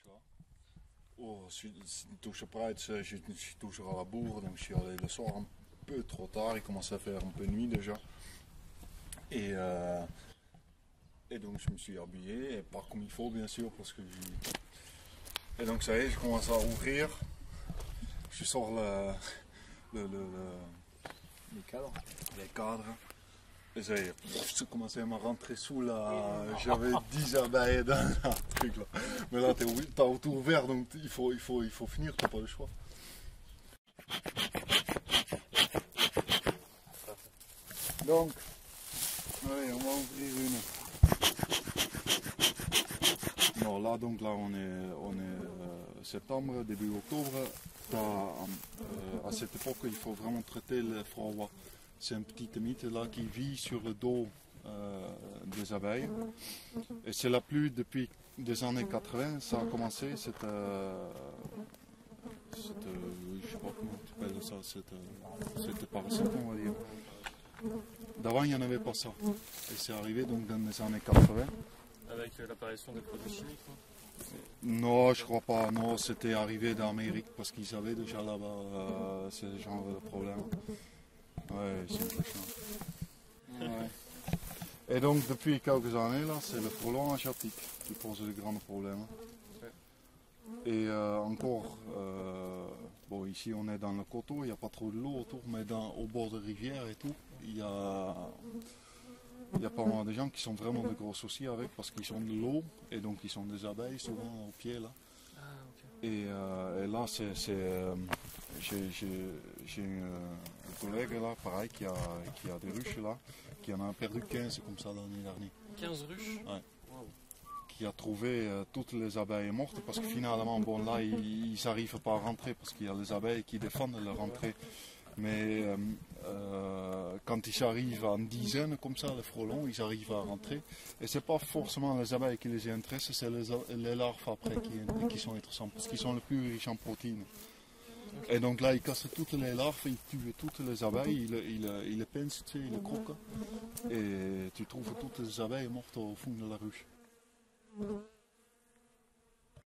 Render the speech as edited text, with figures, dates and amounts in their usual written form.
ruche là. Oh, toen ze praat, je suis toujours à la bourre, donc je suis allé le soir un peu trop tard, il commençait à faire un peu nuit déjà. Et donc je me suis habillé, et pas comme il faut bien sûr, parce que et donc ça y est, je commence à ouvrir, je sors les cadres, et ça y est, je commençais à me rentrer sous là, j'avais 10 abeilles dans le truc là. Mais là t'as tout ouvert, donc il faut finir, t'as pas le choix. Donc, allez, on va ouvrir une. Non, là donc là on est septembre, début octobre. À cette époque il faut vraiment traiter le froid. C'est un petit termite là qui vit sur le dos des abeilles. Et c'est la pluie depuis des années 80, ça a commencé, je sais pas comment tu appelles ça, c'était parasite on va dire. D'avant il n'y en avait pas ça. Et c'est arrivé donc dans les années 80. Avec l'apparition des produits chimiques, quoi. Non, je crois pas. Non, c'était arrivé d'Amérique parce qu'ils avaient déjà là-bas ce genre de problème. Ouais, c'est chiant. Ouais. Et donc depuis quelques années là, c'est le frelon asiatique qui pose de grands problèmes. Et encore, bon ici on est dans le coteau, il n'y a pas trop de l'eau autour, mais au bord de rivière et tout, il y a pas mal de gens qui sont vraiment de gros soucis avec parce qu'ils sont de l'eau et donc ils sont des abeilles souvent au pied là. Ah, okay. Et là j'ai un collègue là pareil qui a des ruches là, qui en a perdu 15 comme ça l'année dernière. 15 ruches? Ouais. Wow. Qui a trouvé toutes les abeilles mortes parce que finalement bon là ils n'arrivent pas à rentrer parce qu'il y a les abeilles qui défendent leur rentrée. Mais quand ils arrivent en dizaines comme ça, les frelons, ils arrivent à rentrer. Et c'est pas forcément les abeilles qui les intéressent, c'est les larves après qui sont intéressantes, parce qu'ils sont les plus riches en protéines. Et donc là, ils cassent toutes les larves, ils tuent toutes les abeilles, ils les pincent, tu sais, ils les croquent. Et tu trouves toutes les abeilles mortes au fond de la ruche.